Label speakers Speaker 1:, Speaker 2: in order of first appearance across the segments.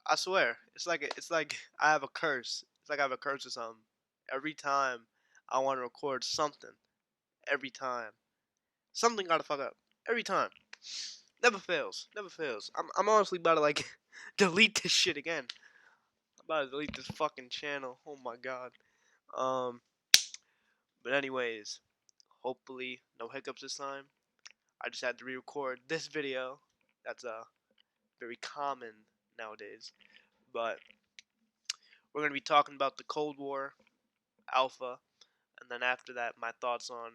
Speaker 1: I swear, it's like I have a curse. It's like I have a curse or something. Every time I want to record something, every time something gotta fuck up. Every time, never fails. Never fails. I'm honestly about to like delete this shit again. I'm about to delete this fucking channel. Oh my god. Um, but anyways, hopefully no hiccups this time. I just had to re-record this video. That's very common nowadays. But we're gonna be talking about the Cold War Alpha, and then after that, my thoughts on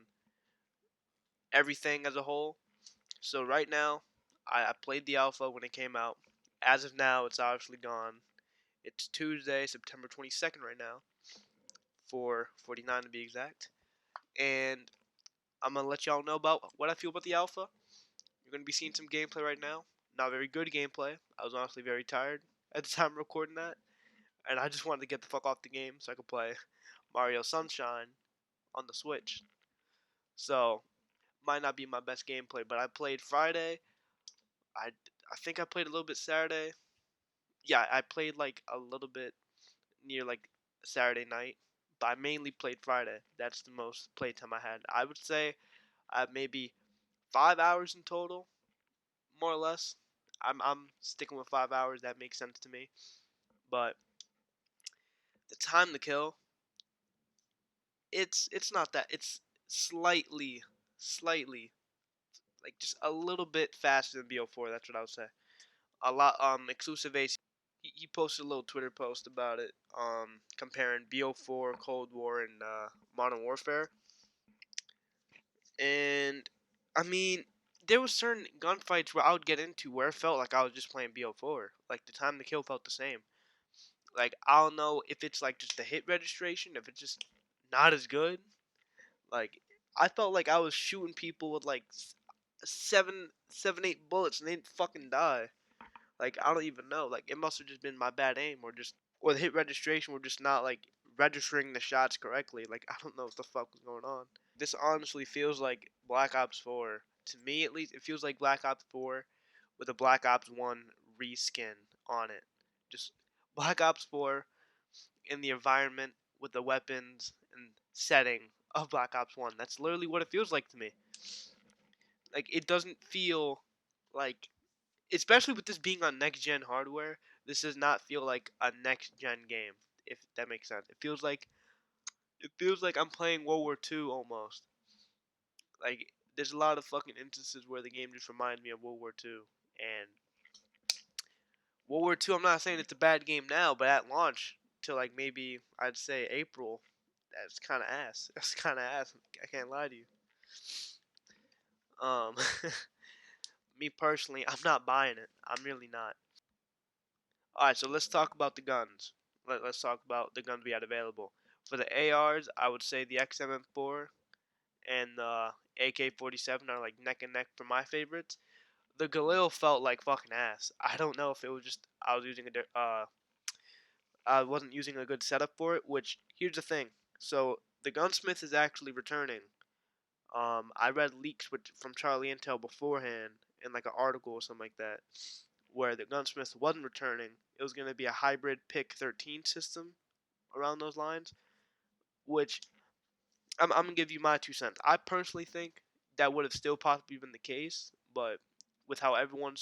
Speaker 1: everything as a whole. So right now, I played the Alpha when it came out. As of now, it's obviously gone. It's Tuesday, September 22nd right now, 4:49 to be exact. And I'm gonna let y'all know about what I feel about the Alpha. You're gonna be seeing some gameplay right now. Not very good gameplay. I was honestly very tired at the time of recording that, and I just wanted to get the fuck off the game so I could play Mario Sunshine on the Switch. So might not be my best gameplay, but I played Friday. I I think I played a little bit Saturday. Yeah, I played like a little bit near like Saturday night, but I mainly played Friday. That's the most playtime I had. I would say I have maybe 5 hours in total, more or less. I'm sticking with 5 hours. That makes sense to me. But the time to kill, it's not that. It's slightly like just a little bit faster than BO4. That's what I would say. A lot exclusive Ace. He posted a little Twitter post about it, comparing BO4, Cold War, and Modern Warfare. And I mean, there was certain gunfights where I would get into where it felt like I was just playing BO4. Like the time to kill felt the same. Like I don't know if it's like just the hit registration, if it's just not as good. Like I felt like I was shooting people with like seven, 8 bullets and they didn't fucking die. Like I don't even know. Like it must have just been my bad aim or the hit registration were just not like registering the shots correctly. Like I don't know what the fuck was going on. This honestly feels like Black Ops 4. To me at least, it feels like Black Ops 4 with a Black Ops 1 reskin on it. Just Black Ops 4 in the environment with the weapons and setting of Black Ops 1. That's literally what it feels like to me. Like it doesn't feel like, especially with this being on next gen hardware, this does not feel like a next gen game. If that makes sense, it feels like I'm playing World War II almost. Like there's a lot of fucking instances where the game just reminds me of World War II. And World War II, I'm not saying it's a bad game now, but at launch till like maybe I'd say April, that's kind of ass. That's kind of ass. I can't lie to you. Um, me personally, I'm not buying it. I'm really not. All right, so let's talk about the guns. Let's talk about the guns we had available. For the ARs, I would say the XM4 and the AK-47 are like neck and neck for my favorites. The Galil felt like fucking ass. I don't know if it was just I wasn't using a good setup for it. Which here's the thing. So the gunsmith is actually returning. I read leaks from Charlie Intel beforehand in like an article or something like that, where the gunsmith wasn't returning. It was gonna be a hybrid pick 13 system around those lines. Which I'm gonna give you my 2 cents. I personally think that would have still possibly been the case, but with how everyone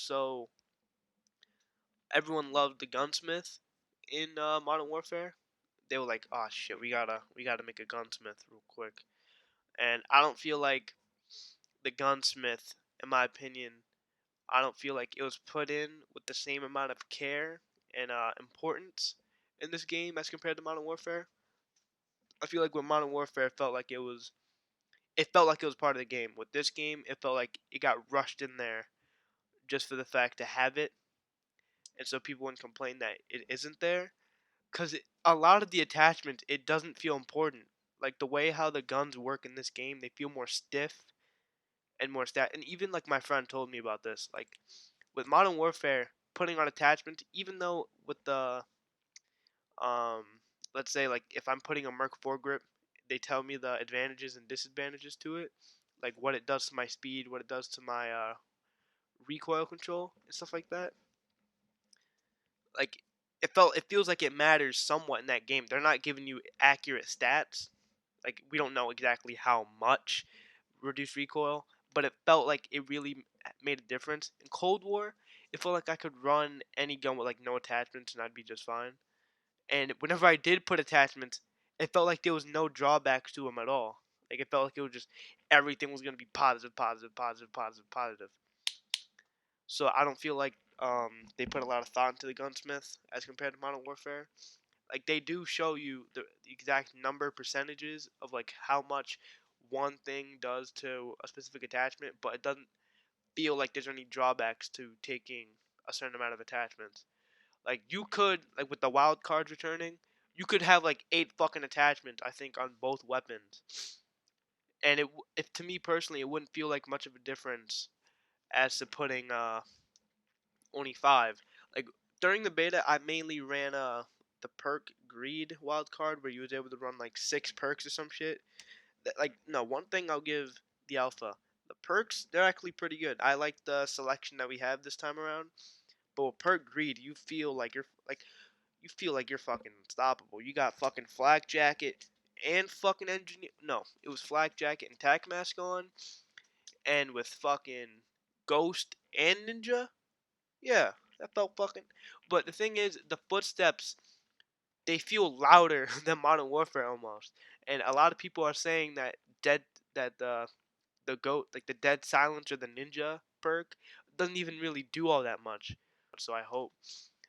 Speaker 1: loved the gunsmith in Modern Warfare, they were like, "Oh shit, we gotta make a gunsmith real quick." And I don't feel like the gunsmith, in my opinion, I don't feel like it was put in with the same amount of care and importance in this game as compared to Modern Warfare. I feel like with Modern Warfare, it felt like it was part of the game. With this game, it felt like it got rushed in there just for the fact to have it, and so people wouldn't complain that it isn't there. Because a lot of the attachments, it doesn't feel important. Like the way how the guns work in this game, they feel more stiff and more stat. And even like my friend told me about this, like with Modern Warfare, putting on attachments, even though with the um, let's say like if I'm putting a Merc 4 grip, they tell me the advantages and disadvantages to it, like what it does to my speed, what it does to my recoil control and stuff like that. Like it feels like it matters somewhat in that game. They're not giving you accurate stats. Like we don't know exactly how much reduced recoil, but it felt like it really made a difference. In Cold War, it felt like I could run any gun with like no attachments and I'd be just fine. And whenever I did put attachments, it felt like there was no drawbacks to them at all. Like it felt like it was just everything was gonna be positive, positive, positive, positive, positive. So I don't feel like they put a lot of thought into the gunsmith as compared to Modern Warfare. Like they do show you the exact number percentages of like how much one thing does to a specific attachment, but it doesn't feel like there's any drawbacks to taking a certain amount of attachments. Like you could like with the wild cards returning, you could have like 8 fucking attachments I think on both weapons, and if to me personally it wouldn't feel like much of a difference as to putting only 5. Like during the beta, I mainly ran the perk greed wild card where you was able to run like 6 perks or some shit. Like no, one thing I'll give the alpha, the perks they're actually pretty good. I like the selection that we have this time around. But with perk greed, you feel like you're fucking unstoppable. You got fucking flak jacket and fucking engineer. No, it was flak jacket and tac mask on, and with fucking ghost and ninja. Yeah, that felt fucking. But the thing is, the footsteps they feel louder than Modern Warfare almost, and a lot of people are saying that dead that the goat like the dead silence or the ninja perk doesn't even really do all that much. So I hope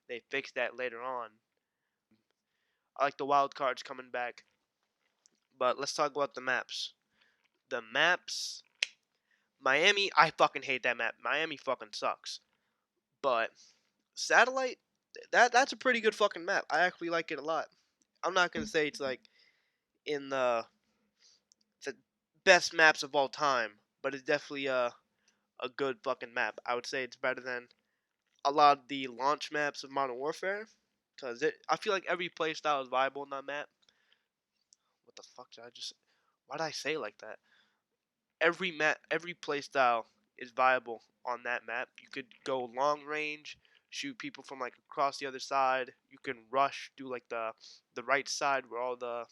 Speaker 1: they fix that later on. I like the wild cards coming back, but let's talk about the maps. The maps, Miami, I fucking hate that map. Miami fucking sucks. But Satellite, that's a pretty good fucking map. I actually like it a lot. I'm not gonna say it's like in the best maps of all time, but it's definitely a good fucking map. I would say it's better than a lot of the launch maps of Modern Warfare, cause I feel like every playstyle is viable in that map. What the fuck did I just? Why did I say it like that? Every playstyle is viable on that map. You could go long range, shoot people from like across the other side. You can rush, do like the right side where all the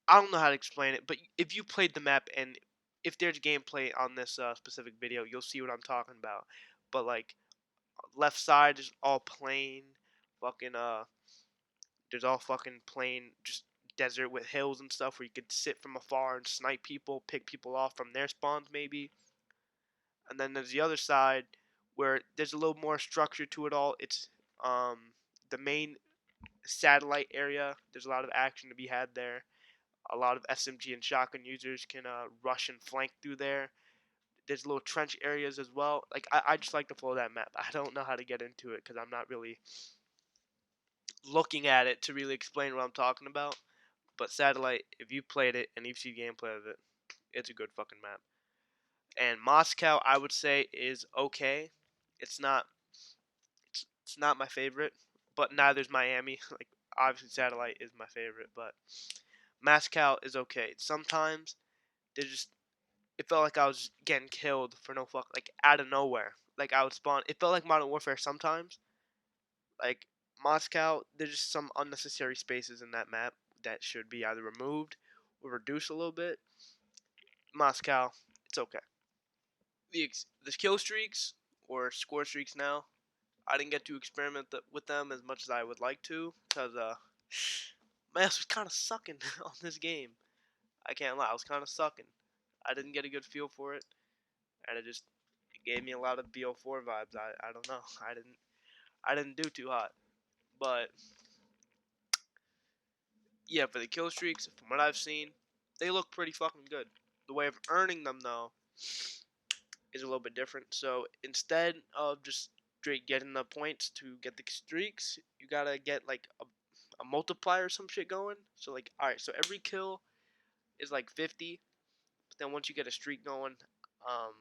Speaker 1: I don't know how to explain it, but if you played the map and if there's gameplay on this specific video, you'll see what I'm talking about. But like left side is all plain, fucking there's all fucking plain, just desert with hills and stuff where you could sit from afar and snipe people, pick people off from their spawns maybe. And then there's the other side where there's a little more structure to it all. It's the main satellite area. There's a lot of action to be had there. A lot of SMG and shotgun users can rush and flank through there. There's little trench areas as well. Like I just like the flow of that map. I don't know how to get into it because I'm not really looking at it to really explain what I'm talking about. But Satellite, if you played it and you've seen gameplay of it, it's a good fucking map. And Moscow, I would say, is okay. It's not it's not my favorite, but neither is Miami. Like obviously Satellite is my favorite, but Moscow is okay. Sometimes they just it felt like I was getting killed for no fuck like out of nowhere. Like I would spawn. It felt like Modern Warfare sometimes. Like Moscow, there's just some unnecessary spaces in that map that should be either removed or reduced a little bit. Moscow, it's okay. The kill streaks or score streaks now, I didn't get to experiment with them as much as I would like to because my ass was kind of sucking on this game. I can't lie, I was kind of sucking. I didn't get a good feel for it, and it gave me a lot of BO4 vibes. I don't know. I didn't do too hot, but yeah, for the kill streaks, from what I've seen, they look pretty fucking good. The way of earning them though is a little bit different. So instead of just straight getting the points to get the streaks, you gotta get like a multiplier or some shit going. So like, all right, so every kill is like 50, but then once you get a streak going, um,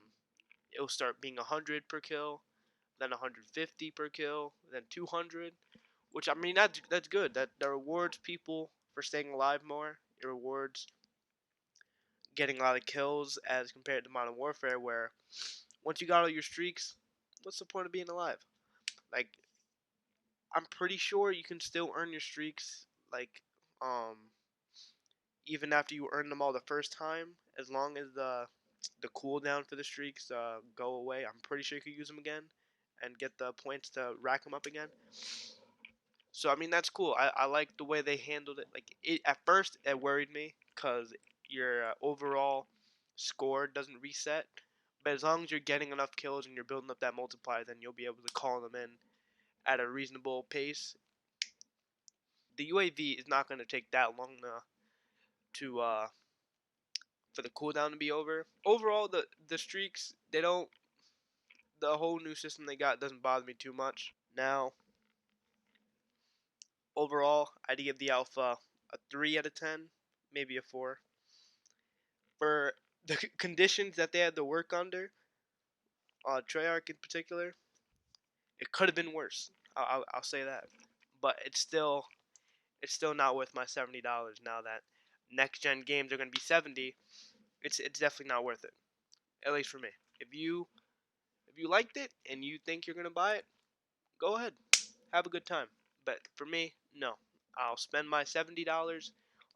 Speaker 1: it'll start being 100 per kill, then 150 per kill, then 200. Which I mean that's good. That rewards people for staying alive more. It rewards getting a lot of kills as compared to Modern Warfare, where once you got all your streaks, what's the point of being alive? Like I'm pretty sure you can still earn your streaks, like, even after you earn them all the first time, as long as the cooldown for the streaks go away. I'm pretty sure you could use them again and get the points to rack them up again. So I mean that's cool. I like the way they handled it. Like it at first it worried me because your overall score doesn't reset. But as long as you're getting enough kills and you're building up that multiplier, then you'll be able to call them in at a reasonable pace. The UAV is not going to take that long to for the cooldown to be over. Overall, the streaks they don't. The whole new system they got doesn't bother me too much. Now, overall, I'd give the alpha a 3 out of 10, maybe a 4. For the conditions that they had to work under, Treyarch in particular, it could have been worse. I'll say that, but it's still not worth my $70 now that next gen games are gonna be 70. It's definitely not worth it. At least for me. If you liked it and you think you're gonna buy it, go ahead, have a good time. But for me, no. I'll spend my $70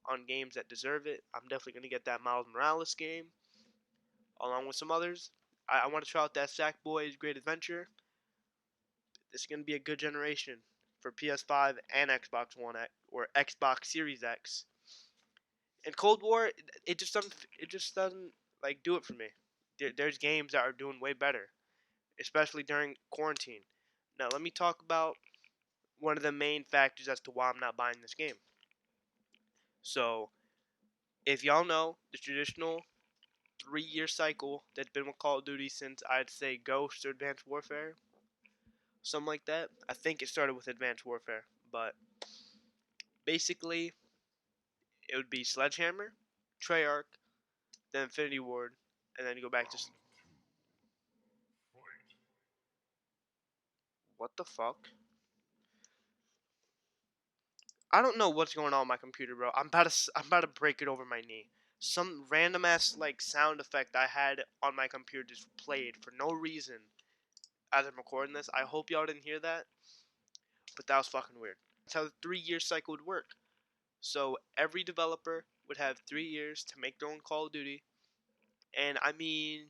Speaker 1: on games that deserve it. I'm definitely gonna get that Miles Morales game along with some others. I want to try out that Sackboy's Great Adventure. This is gonna be a good generation for PS5 and Xbox One X or Xbox Series X. And Cold War, it just doesn't like do it for me. There's games that are doing way better, especially during quarantine. Now let me talk about one of the main factors as to why I'm not buying this game. So, if y'all know the traditional 3-year cycle that's been with Call of Duty since I'd say Ghost or Advanced Warfare, something like that. I think it started with Advanced Warfare, but basically it would be Sledgehammer, Treyarch, then Infinity Ward, and then you go back to what the fuck? I don't know what's going on with my computer, bro. I'm about to break it over my knee. Some random ass like sound effect I had on my computer just played for no reason as I'm recording this. I hope y'all didn't hear that, but that was fucking weird. That's how the 3-year cycle would work. So every developer would have 3 years to make their own Call of Duty. And I mean,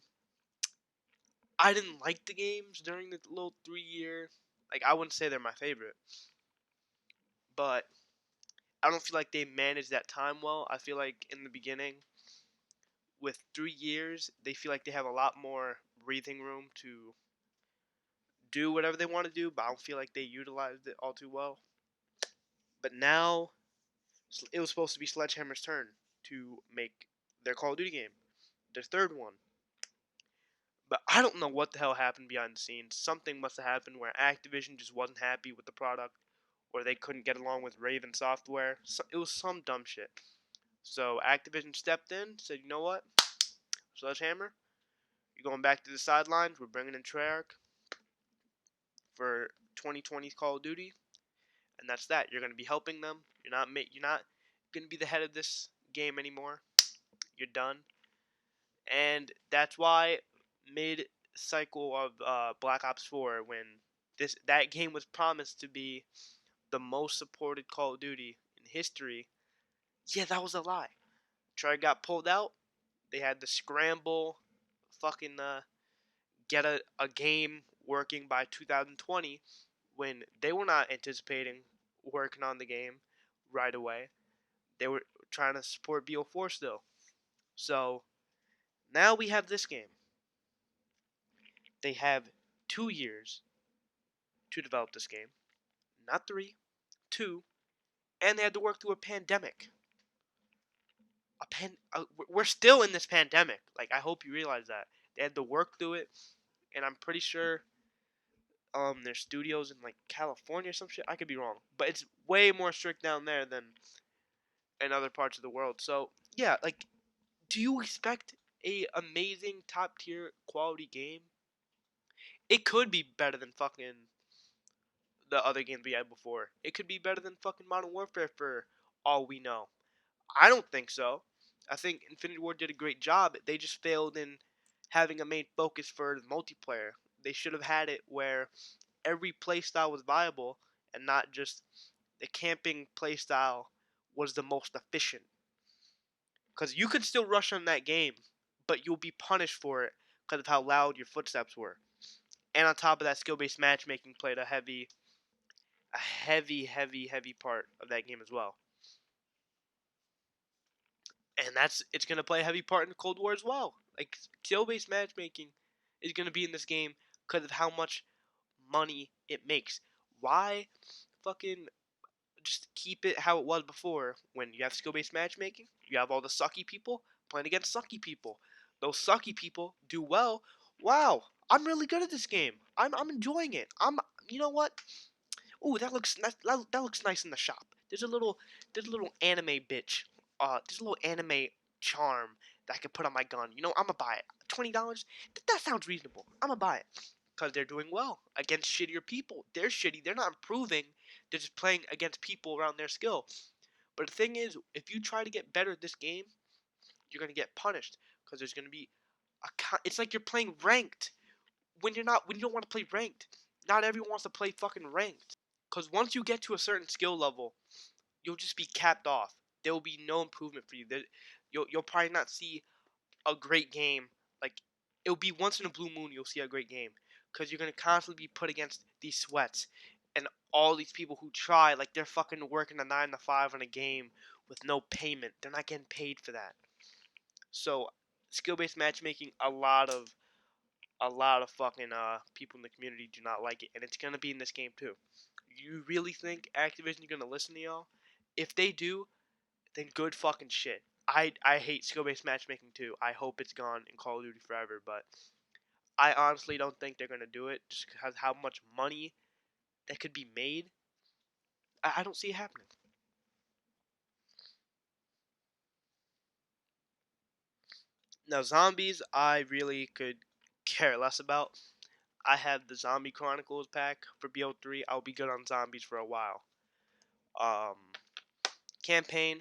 Speaker 1: I didn't like the games during the little 3 year. Like I wouldn't say they're my favorite, but I don't feel like they managed that time well. I feel like in the beginning, with 3 years, they feel like they have a lot more breathing room to do whatever they want to do, but I don't feel like they utilized it all too well. But now, it was supposed to be Sledgehammer's turn to make their Call of Duty game, their third one. But I don't know what the hell happened behind the scenes. Something must have happened where Activision just wasn't happy with the product, or they couldn't get along with Raven Software. So, it was some dumb shit. So Activision stepped in, said, "You know what, Sledgehammer, you're going back to the sidelines. We're bringing in Treyarch for 2020's Call of Duty, and that's that. You're going to be helping them. You're not going to be the head of this game anymore. You're done." And that's why mid cycle of Black Ops 4, when that game was promised to be the most supported Call of Duty in history, yeah, that was a lie. Treyarch got pulled out. They had to scramble, fucking get a game working by 2020 when they were not anticipating working on the game right away. They were trying to support BO4 still. So now we have this game. They have 2 years to develop this game, not 3, 2, and they had to work through a pandemic. We're still in this pandemic. Like I hope you realize that they had to work through it, and I'm pretty sure there's studios in like California or some shit. I could be wrong, but it's way more strict down there than in other parts of the world. So yeah, like, do you expect a amazing top tier quality game? It could be better than fucking the other games we had before. It could be better than fucking Modern Warfare for all we know. I don't think so. I think Infinity Ward did a great job. They just failed in having a main focus for the multiplayer. They should have had it where every playstyle was viable and not just the camping playstyle was the most efficient. Because you could still rush on that game, but you'll be punished for it because of how loud your footsteps were. And on top of that, skill-based matchmaking played a heavy part of that game as well. And it's gonna play a heavy part in the Cold War as well. Like skill-based matchmaking is gonna be in this game because of how much money it makes. Why fucking just keep it how it was before? When you have skill-based matchmaking, you have all the sucky people playing against sucky people. Those sucky people do well. Wow, I'm really good at this game. I'm enjoying it. You know what? Ooh, that looks nice. That looks nice in the shop. There's a little anime bitch. There's a little anime charm that I can put on my gun. You know, I'ma buy it. $20. That sounds reasonable. I'ma buy it because they're doing well against shittier people. They're shitty. They're not improving. They're just playing against people around their skill. But the thing is, if you try to get better at this game, you're gonna get punished because there's gonna be it's like you're playing ranked when you don't want to play ranked. Not everyone wants to play fucking ranked. Because once you get to a certain skill level, you'll just be capped off. There will be no improvement for you. You'll probably not see a great game. Like, it'll be once in a blue moon you'll see a great game. Because you're going to constantly be put against these sweats. And all these people who try, like, they're fucking working a 9 to 5 on a game with no payment. They're not getting paid for that. So, skill-based matchmaking, a lot of fucking people in the community do not like it, and it's gonna be in this game too. You really think Activision is gonna listen to y'all? If they do, then good fucking shit. I hate skill-based matchmaking too. I hope it's gone in Call of Duty forever, but I honestly don't think they're gonna do it just because how much money that could be made. I don't see it happening. Now zombies, I really could care less about. I have the Zombie Chronicles pack for BO3. I'll be good on zombies for a while. Um, Campaign,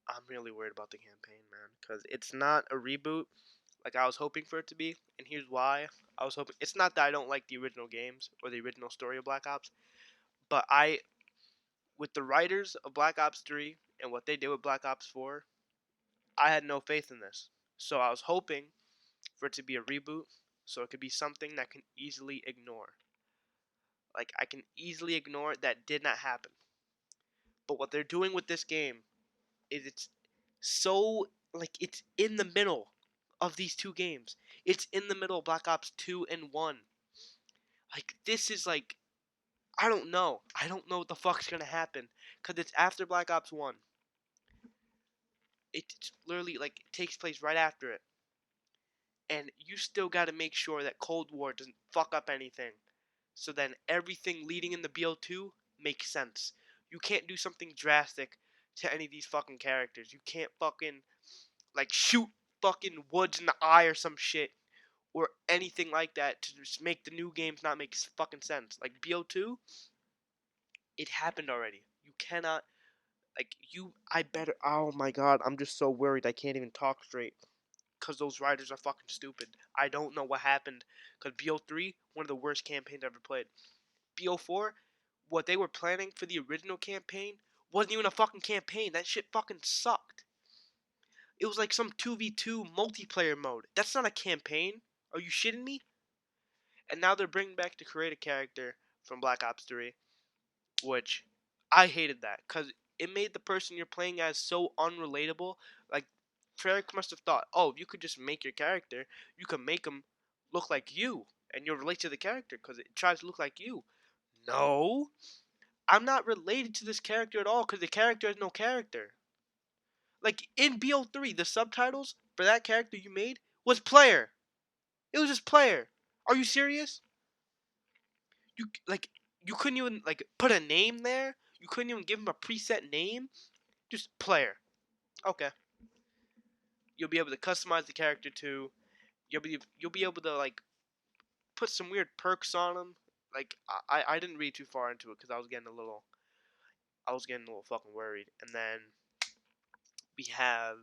Speaker 1: I'm really worried about the campaign, man, because it's not a reboot like I was hoping for it to be, and here's why. I was hoping it's not that I don't like the original games or the original story of Black Ops, but with the writers of Black Ops 3 and what they did with Black Ops 4, I had no faith in this. So I was hoping for it to be a reboot, so it could be something that can easily ignore. Like I can easily ignore it. That did not happen. But what they're doing with this game is it's so like it's in the middle of these two games. It's in the middle of Black Ops 2 and 1. Like this is like I don't know. I don't know what the fuck's going to happen cuz it's after Black Ops 1. It's literally like it takes place right after it. And you still got to make sure that Cold War doesn't fuck up anything. So then everything leading in the BO2 makes sense. You can't do something drastic to any of these fucking characters. You can't fucking like shoot fucking Woods in the eye or some shit or anything like that to just make the new games not make fucking sense. Like BO2, it happened already. You cannot like you I better oh my god, I'm just so worried I can't even talk straight cuz those writers are fucking stupid. I don't know what happened cuz BO3, one of the worst campaigns I've ever played. BO4, what they were planning for the original campaign wasn't even a fucking campaign. That shit fucking sucked. It was like some 2v2 multiplayer mode. That's not a campaign. Are you shitting me? And now they're bringing back the create a character from Black Ops 3, which I hated that because it made the person you're playing as so unrelatable. Like, Treyarch must have thought, oh, if you could just make your character, you can make him look like you, and you'll relate to the character because it tries to look like you. No, I'm not related to this character at all because the character has no character. Like in BO3, the subtitles for that character you made was player. It was just player. Are you serious? You like you couldn't even like put a name there. You couldn't even give him a preset name. Just player. Okay. You'll be able to customize the character too. You'll be able to like put some weird perks on him. Like I didn't read too far into it because I was getting a little fucking worried. And then we have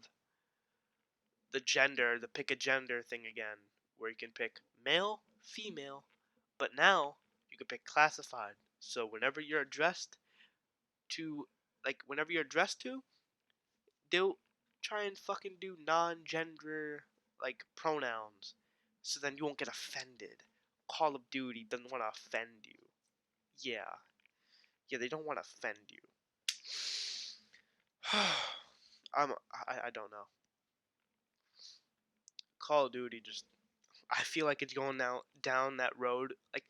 Speaker 1: the pick a gender thing again, where you can pick male, female, but now you can pick classified. So whenever you're addressed to, whenever you're addressed to, they'll try and fucking do non-gender pronouns, so then you won't get offended. Call of Duty doesn't want to offend you. Yeah, yeah, they don't want to offend you. I don't know. Call of Duty just, I feel like it's going down that road. Like,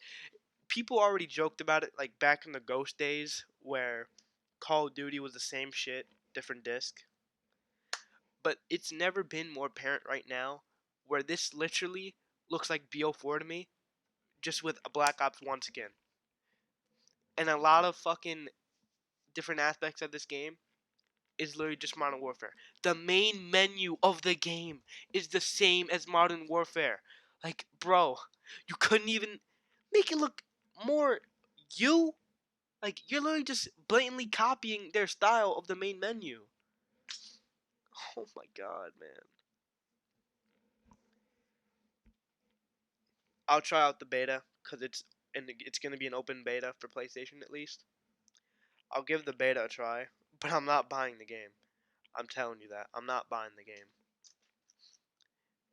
Speaker 1: people already joked about it, like back in the Ghost days, where Call of Duty was the same shit, different disc. But it's never been more apparent right now, where this literally looks like BO4 to me, just with a Black Ops 1 skin. And a lot of fucking different aspects of this game is literally just Modern Warfare. The main menu of the game is the same as Modern Warfare. Like, bro, you couldn't even make it look more you. Like, you're literally just blatantly copying their style of the main menu. Oh my god, man. I'll try out the beta because it's gonna be an open beta for PlayStation at least. I'll give the beta a try, but I'm not buying the game. I'm telling you that. I'm not buying the game.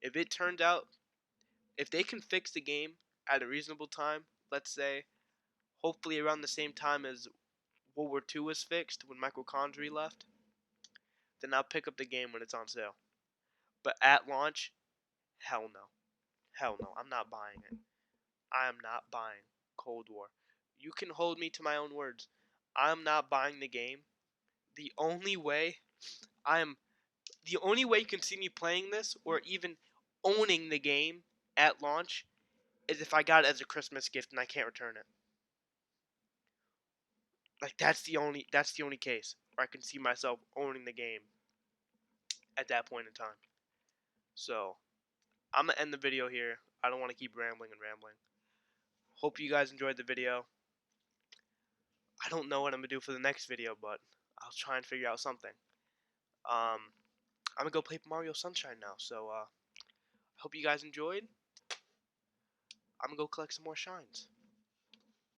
Speaker 1: If it turns out, if they can fix the game at a reasonable time, let's say, hopefully around the same time as World War II was fixed when Michael Condrey left, then I'll pick up the game when it's on sale. But at launch, hell no. Hell no. I'm not buying it. I am not buying Cold War. You can hold me to my own words. I'm not buying the game. The only way I am the only way you can see me playing this or even owning the game at launch is if I got it as a Christmas gift and I can't return it. Like, that's the only case where I can see myself owning the game at that point in time. So I'm gonna end the video here. I don't want to keep rambling and rambling. Hope you guys enjoyed the video. I don't know what I'm gonna do for the next video, but I'll try and figure out something. I'm gonna go play Mario Sunshine now. So hope you guys enjoyed. I'm gonna go collect some more shines.